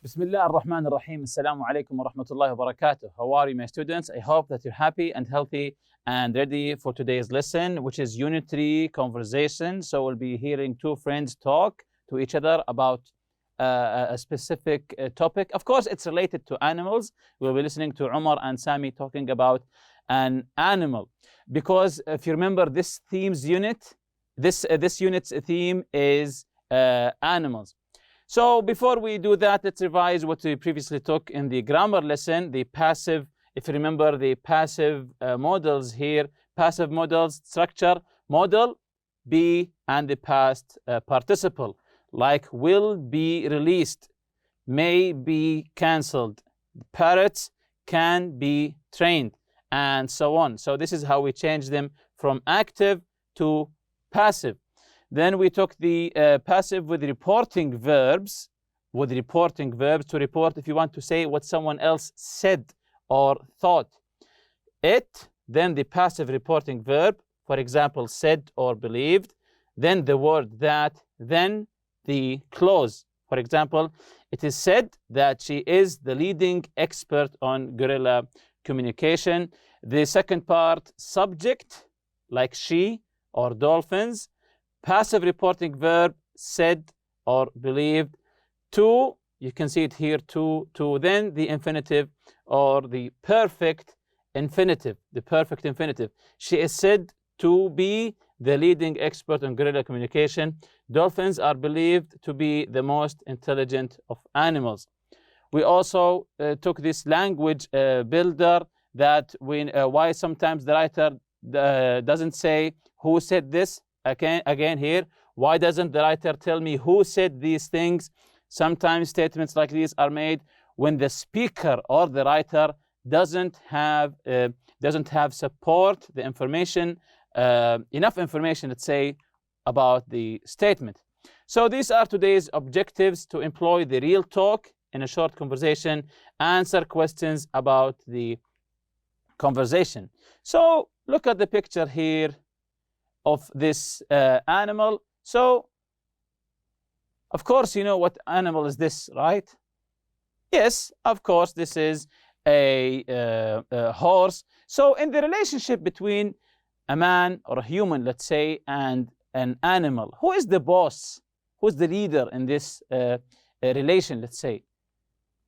بسم الله الرحمن الرحيم. السلام عليكم ورحمة الله وبركاته. How are you, my students? I hope that you're happy and healthy and ready for today's lesson, which is Unit 3 conversation. So we'll be hearing two friends talk to each other about a specific topic. Of course, it's related to animals. We'll be listening to Umar and Sami talking about an animal. Because if you remember this theme's unit, this unit's theme is animals. So before we do that, let's revise what we previously took in the grammar lesson, the passive. If you remember the passive modals here, passive modals, structure, modal, be, and the past participle, like will be released, may be cancelled, parrots can be trained, and so on. So this is how we change them from active to passive. Then we took the passive with reporting verbs, to report if you want to say what someone else said or thought. It, then the passive reporting verb, for example, said or believed, then the word that, then the clause. For example, it is said that she is the leading expert on guerrilla communication. The second part, subject, like she or dolphins. Passive reporting verb, said or believed. To, you can see it here, to, then the infinitive or the perfect infinitive, She is said to be the leading expert on guerrilla communication. Dolphins are believed to be the most intelligent of animals. We also took this language builder that why sometimes the writer doesn't say who said this. Again here, why doesn't the writer tell me who said these things? Sometimes statements like these are made when the speaker or the writer doesn't have support, the information, enough information, let's say, about the statement. So these are today's objectives: to employ the real talk in a short conversation, answer questions about the conversation. So look at the picture here of this animal. So, of course, you know what animal is this, right? Yes, of course, this is a horse. So, in the relationship between a man or a human, let's say, and an animal, who is the boss? Who's the leader in this relation, let's say?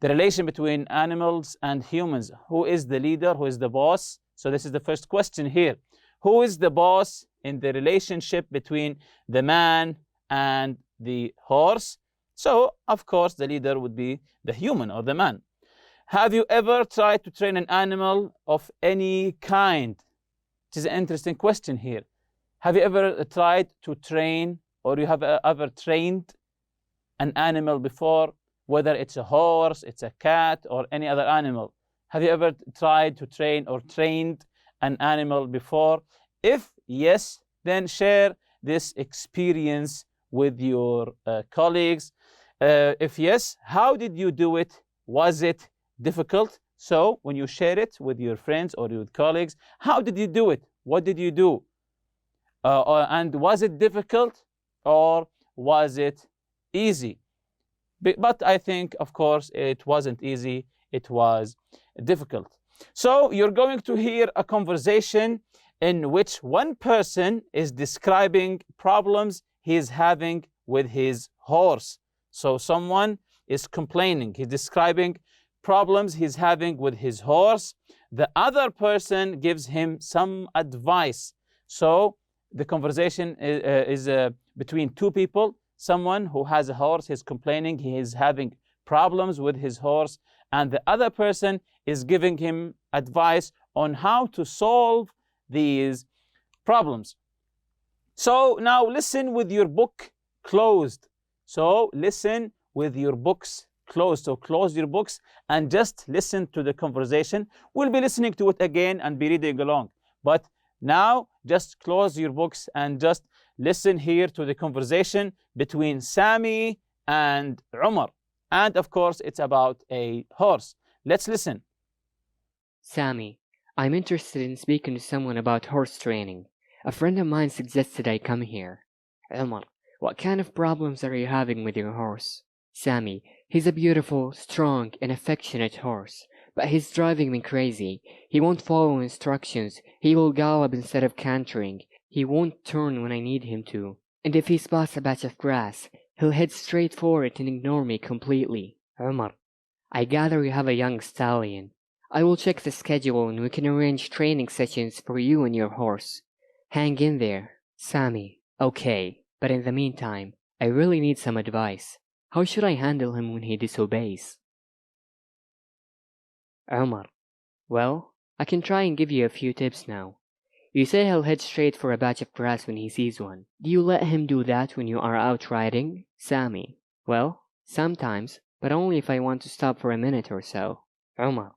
The relation between animals and humans. Who is the leader? Who is the boss? So, this is the first question here. Who is the boss in the relationship between the man and the horse? So, of course, the leader would be the human or the man. Have you ever tried to train an animal of any kind? It is an interesting question here. Have you ever tried to train, or you have ever trained an animal before, whether it's a horse, it's a cat, or any other animal? Have you ever tried to train or trained an animal before? If yes, then share this experience with your colleagues. If yes, how did you do it? Was it difficult? So when you share it with your friends or with colleagues, how did you do it? What did you do? And was it difficult or was it easy? But I think, of course, it wasn't easy. It was difficult. So you're going to hear a conversation in which one person is describing problems he is having with his horse. So someone is complaining. He's describing problems he's having with his horse. The other person gives him some advice. So the conversation is between two people. Someone who has a horse is complaining. He is having problems with his horse. And the other person is giving him advice on how to solve these problems. So now listen with your book closed. So listen with your books closed. So close your books and just listen to the conversation. We'll be listening to it again and be reading along. But now just close your books and just listen here to the conversation between Sami and Umar. And of course, it's about a horse. Let's listen. Sami, I'm interested in speaking to someone about horse training. A friend of mine suggested I come here. Umar, what kind of problems are you having with your horse? Sammy, he's a beautiful, strong, and affectionate horse, but he's driving me crazy. He won't follow instructions. He will gallop instead of cantering. He won't turn when I need him to. And if he spots a patch of grass, he'll head straight for it and ignore me completely. Umar, I gather you have a young stallion. I will check the schedule and we can arrange training sessions for you and your horse. Hang in there. Sammy, okay, but in the meantime, I really need some advice. How should I handle him when he disobeys? Umar, well, I can try and give you a few tips now. You say he'll head straight for a patch of grass when he sees one. Do you let him do that when you are out riding? Sammy, well, sometimes, but only if I want to stop for a minute or so. Umar,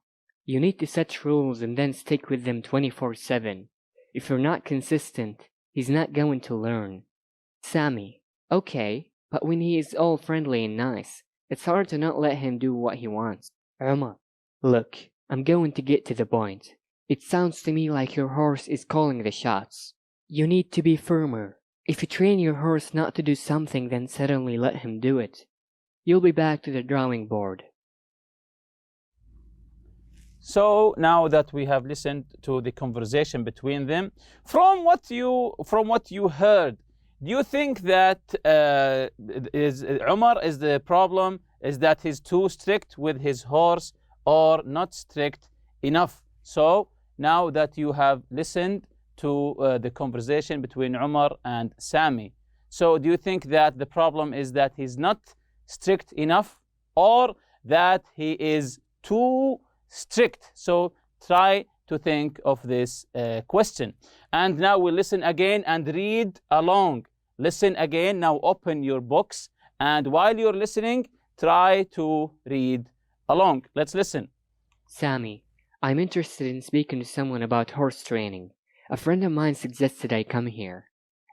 you need to set rules and then stick with them 24/7. If you're not consistent, he's not going to learn. Sammy, okay, but when he is all friendly and nice, it's hard to not let him do what he wants. Umar, look, I'm going to get to the point. It sounds to me like your horse is calling the shots. You need to be firmer. If you train your horse not to do something, then suddenly let him do it. You'll be back to the drawing board. So now that we have listened to the conversation between them, from what you heard, do you think that Umar is the problem is that he's too strict with his horse or not strict enough? So now that you have listened to the conversation between Umar and Sami, so do you think that the problem is that he's not strict enough or that he is too strict? So try to think of this question. And now we'll listen again and read along. Listen again. Now open your books. And while you're listening, try to read along. Let's listen. Sammy, I'm interested in speaking to someone about horse training. A friend of mine suggested I come here.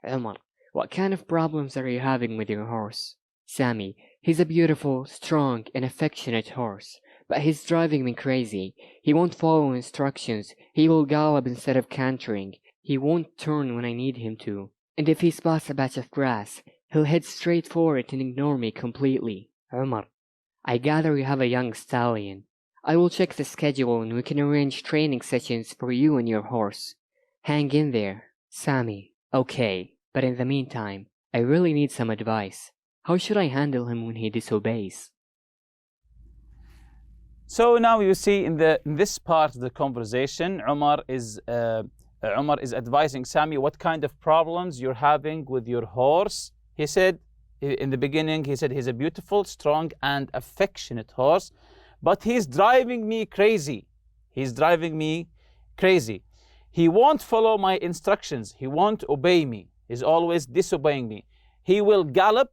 Umar, what kind of problems are you having with your horse? Sammy, he's a beautiful, strong, and affectionate horse, but he's driving me crazy. He won't follow instructions. He will gallop instead of cantering. He won't turn when I need him to. And if he spots a patch of grass, he'll head straight for it and ignore me completely. Umar, I gather you have a young stallion. I will check the schedule and we can arrange training sessions for you and your horse. Hang in there. Sammy, okay, but in the meantime, I really need some advice. How should I handle him when he disobeys? So now you see in this part of the conversation, Umar is advising Sami what kind of problems you're having with your horse. He said in the beginning, he said he's a beautiful, strong, and affectionate horse, but he's driving me crazy. He's driving me crazy. He won't follow my instructions. He won't obey me. He's always disobeying me. He will gallop.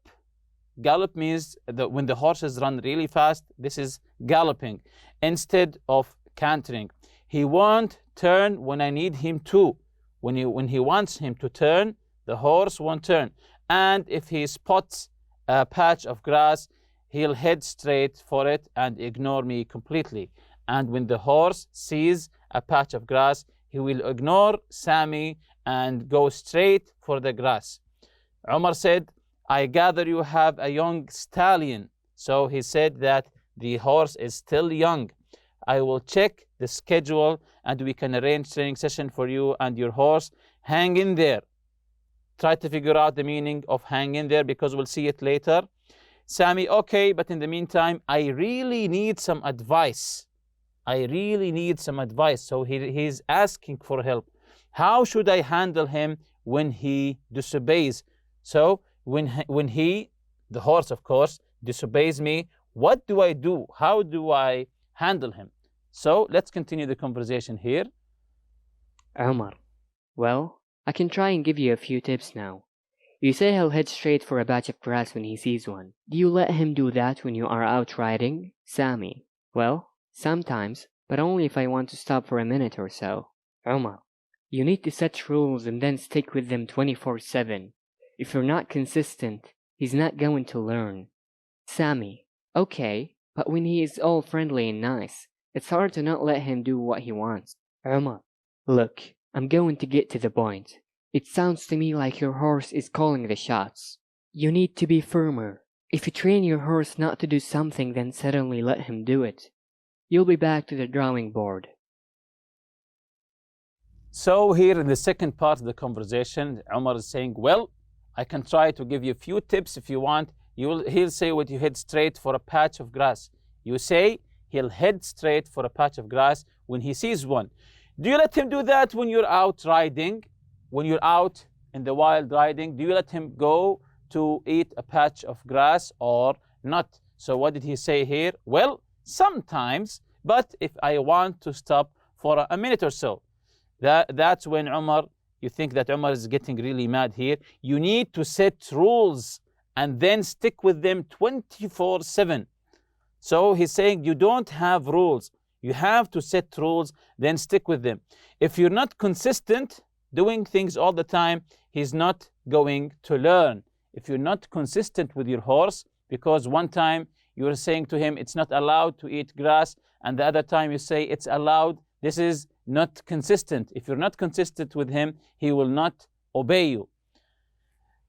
Gallop means that when the horses run really fast, this is galloping instead of cantering. He won't turn when I need him to. When he wants him to turn, the horse won't turn. And if he spots a patch of grass, he'll head straight for it and ignore me completely. And when the horse sees a patch of grass, he will ignore Sami and go straight for the grass. Umar said, I gather you have a young stallion. So he said that the horse is still young. I will check the schedule and we can arrange training session for you and your horse. Hang in there. Try to figure out the meaning of hang in there because we'll see it later. Sami, okay, but in the meantime, I really need some advice. I really need some advice. So he's asking for help. How should I handle him when he disobeys? So when he, the horse of course, disobeys me, what do I do? How do I handle him? So let's continue the conversation here. Umar, well, I can try and give you a few tips now. You say he'll head straight for a patch of grass when he sees one. Do you let him do that when you are out riding? Sami, well, sometimes, but only if I want to stop for a minute or so. Umar, you need to set rules and then stick with them 24/7. If you're not consistent, he's not going to learn. Sami, okay, but when he is all friendly and nice, it's hard to not let him do what he wants. Umar, look, I'm going to get to the point. It sounds to me like your horse is calling the shots. You need to be firmer. If you train your horse not to do something, then suddenly let him do it, you'll be back to the drawing board. So here in the second part of the conversation, Umar is saying, well, I can try to give you a few tips if you want. He'll say, would you head straight for a patch of grass? You say, he'll head straight for a patch of grass when he sees one. Do you let him do that when you're out riding? When you're out in the wild riding, do you let him go to eat a patch of grass or not? So what did he say here? Well, sometimes, but if I want to stop for a minute or so. That's when Umar, you think that Umar is getting really mad here. You need to set rules and then stick with them 24/7. So he's saying you don't have rules. You have to set rules, then stick with them. If you're not consistent doing things all the time, he's not going to learn. If you're not consistent with your horse, because one time you're saying to him, it's not allowed to eat grass, and the other time you say it's allowed, this is not consistent. If you're not consistent with him, he will not obey you.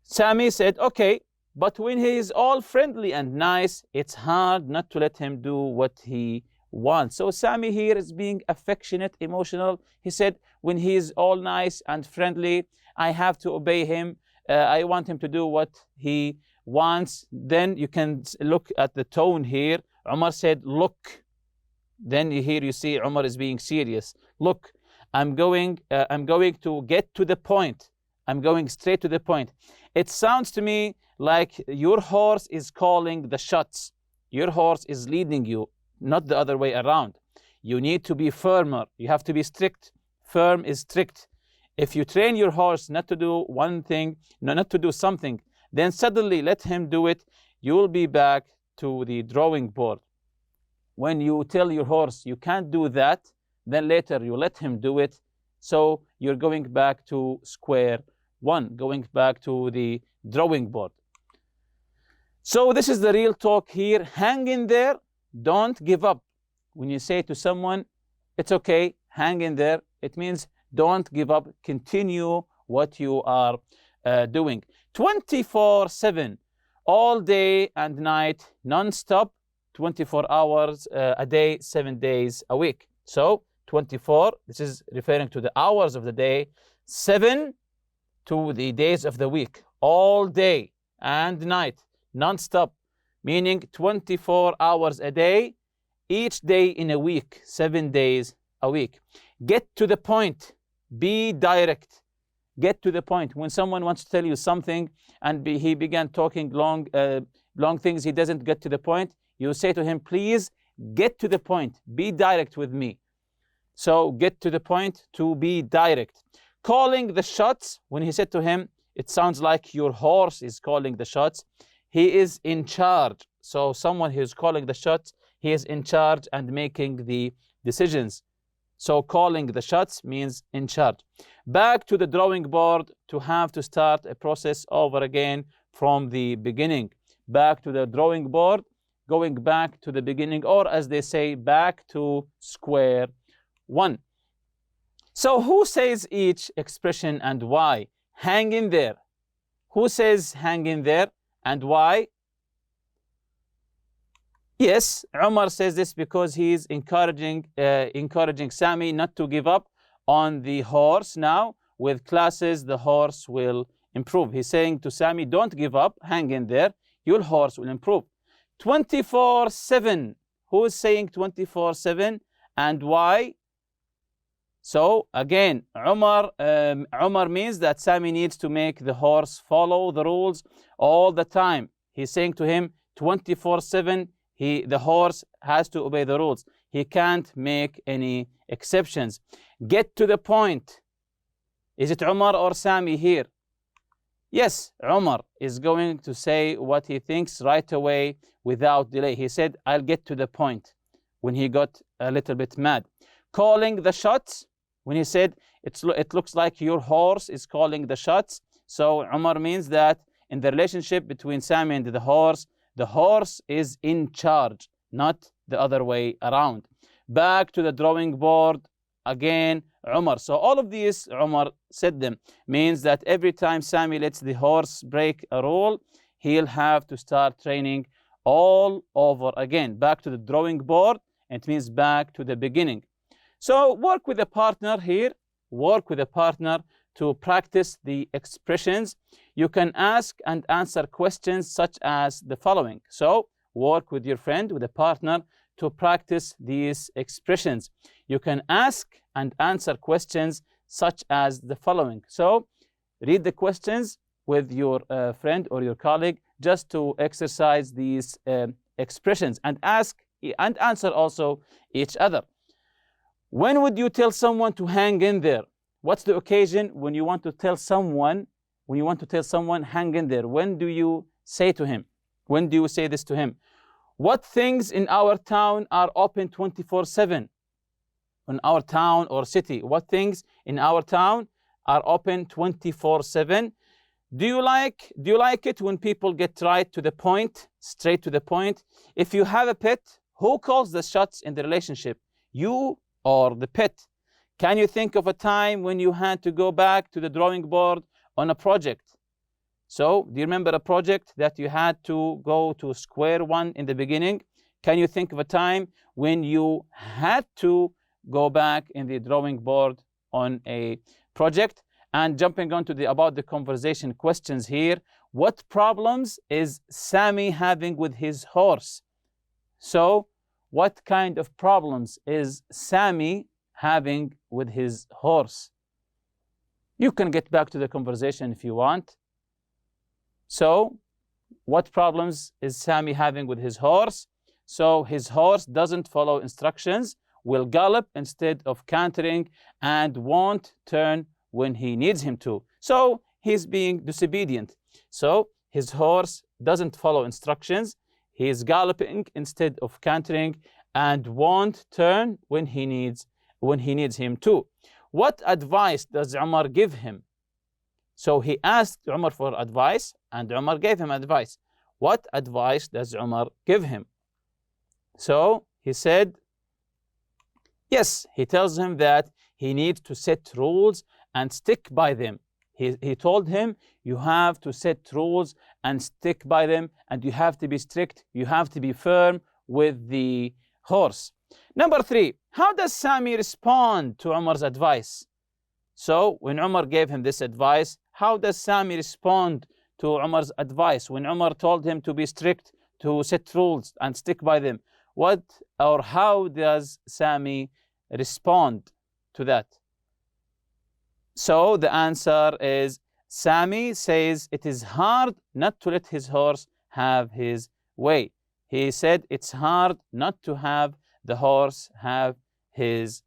Sami said, okay, but when he is all friendly and nice, it's hard not to let him do what he wants. So Sami here is being affectionate, emotional. He said, when he is all nice and friendly, I have to obey him. I want him to do what he wants. Then you can look at the tone here. Umar said, look. Then here you see Umar is being serious. Look, I'm going to get to the point. I'm going straight to the point. It sounds to me like your horse is calling the shots. Your horse is leading you, not the other way around. You need to be firmer. You have to be strict. Firm is strict. If you train your horse not to do one thing, not to do something, then suddenly let him do it, you will be back to the drawing board. When you tell your horse you can't do that, then later you let him do it. So you're going back to square one, going back to the drawing board. So this is the real talk here. Hang in there. Don't give up. When you say to someone, it's okay, hang in there, it means don't give up. Continue what you are doing. 24/7, all day and night, non-stop, 24 hours a day, 7 days a week. So 24, this is referring to the hours of the day, 7 to the days of the week, all day and night, non-stop, meaning 24 hours a day, each day in a week, 7 days a week. Get to the point. Be direct. Get to the point. When someone wants to tell you something and he began talking long things, he doesn't get to the point, you say to him, please get to the point. Be direct with me. So get to the point, to be direct. Calling the shots, when he said to him, it sounds like your horse is calling the shots. He is in charge. So someone who is calling the shots, he is in charge and making the decisions. So calling the shots means in charge. Back to the drawing board, to have to start a process over again from the beginning. Back to the drawing board, going back to the beginning, or as they say, back to square one. So who says each expression and why? Hang in there. Who says hang in there and why? Yes, Umar says this because he's encouraging Sami not to give up on the horse. Now, with classes, the horse will improve. He's saying to Sami, don't give up, hang in there, your horse will improve. 24/7. Who is saying 24/7 and why? So again, Umar means that Sami needs to make the horse follow the rules all the time. He's saying to him 24/7, the horse has to obey the rules. He can't make any exceptions. Get to the point. Is it Umar or Sami here? Yes, Umar is going to say what he thinks right away without delay. He said, I'll get to the point, when he got a little bit mad. Calling the shots, when he said, it looks like your horse is calling the shots. So Umar means that in the relationship between Sami and the horse is in charge, not the other way around. Back to the drawing board, again, Umar. So all of these, Umar said them, means that every time Sami lets the horse break a rule, he'll have to start training all over again, back to the drawing board. It means back to the beginning. So work with a partner here, work with a partner to practice the expressions. You can ask and answer questions such as the following. So work with your friend, with a partner, to practice these expressions. You can ask and answer questions such as the following. So read the questions with your friend or your colleague just to exercise these expressions, and ask and answer also each other. When would you tell someone to hang in there? What's the occasion when you want to tell someone, hang in there? When do you say to him? When do you say this to him? What things in our town are open 24/7? In our town or city, what things in our town are open 24/7? Do you like it when people get right to the point, straight to the point? If you have a pet, who calls the shots in the relationship? You or the pet? Can you think of a time when you had to go back to the drawing board on a project? So, do you remember a project that you had to go to square one in the beginning? Can you think of a time when you had to go back in the drawing board on a project? And jumping on to about the conversation questions here, what problems is Sammy having with his horse? So, what kind of problems is Sammy having with his horse? You can get back to the conversation if you want. So, what problems is Sammy having with his horse? So, his horse doesn't follow instructions, will gallop instead of cantering, and won't turn when he needs him to. So, he's being disobedient. So, his horse doesn't follow instructions, he is galloping instead of cantering, and won't turn when he needs him to. What advice does Umar give him? So he asked Umar for advice, and Umar gave him advice. What advice does Umar give him? So he said, yes, he tells him that he needs to set rules and stick by them. He told him, you have to set rules and stick by them, and you have to be strict, you have to be firm with the horse. Number 3, how does Sammy respond to Umar's advice? So when Umar gave him this advice, how does Sammy respond to Umar's advice? When Umar told him to be strict, to set rules and stick by them, what or how does Sammy respond to that? So the answer is, Sammy says it is hard not to let his horse have his way. He said it's hard not to have the horse have his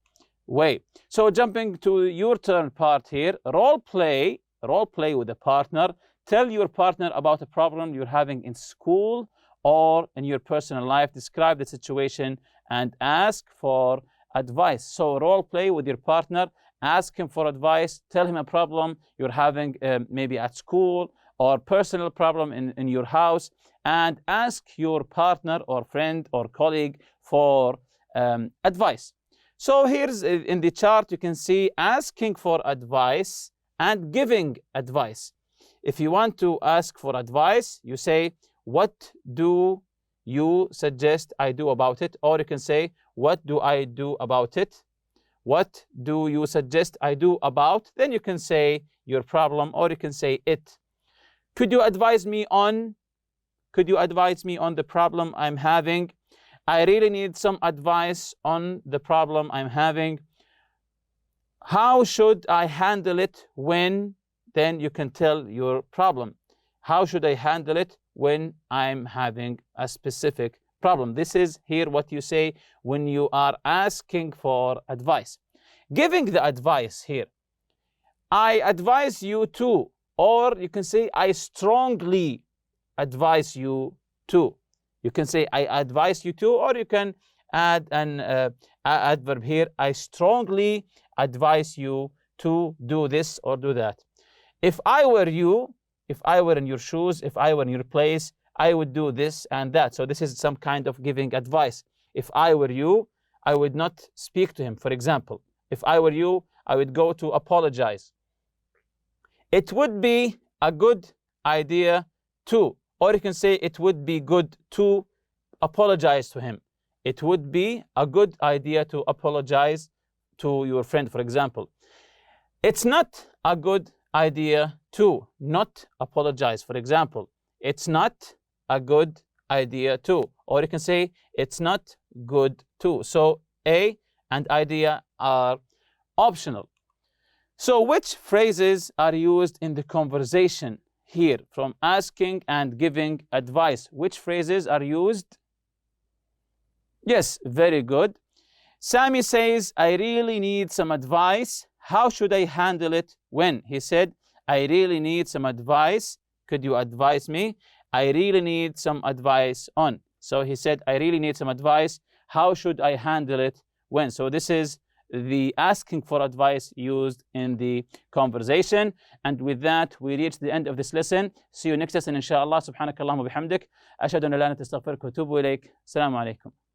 way. So jumping to your turn part here, role play with a partner. Tell your partner about a problem you're having in school or in your personal life. Describe the situation and ask for advice. So role play with your partner, ask him for advice, tell him a problem you're having maybe at school or personal problem in your house, and ask your partner or friend or colleague for advice. So here's in the chart, you can see asking for advice and giving advice. If you want to ask for advice, you say, what do you suggest I do about it? Or you can say, what do I do about it? What do you suggest I do about? Then you can say your problem, or you can say it. Could you advise me on the problem I'm having? I really need some advice on the problem I'm having. How should I handle it when? Then you can tell your problem. How should I handle it when I'm having a specific problem? This is here what you say when you are asking for advice. Giving the advice here, I advise you to, or you can say I strongly advise you to. You can say I advise you to, or you can add an adverb here, I strongly advise you to do this or do that. If I were you, if I were in your shoes, if I were in your place, I would do this and that. So this is some kind of giving advice. If I were you, I would not speak to him, for example. If I were you, I would go to apologize. It would be a good idea to, or you can say it would be good to apologize to him. It would be a good idea to apologize to your friend, for example. It's not a good idea to not apologize, for example. It's not a good idea to, or you can say it's not good to. So a and idea are optional. So which phrases are used in the conversation here from asking and giving advice? Which phrases are used? Yes, very good. Sammy says, I really need some advice. How should I handle it when? He said, I really need some advice. Could you advise me? I really need some advice on. So he said, I really need some advice. How should I handle it when? So this is the asking for advice used in the conversation. And with that, we reach the end of this lesson. See you next lesson, inshallah. Subhanakallahumma bihamdik. Ashhadu an la ilaha illa anta astaghfiruka wa atubu ilayk. Assalamu alaikum.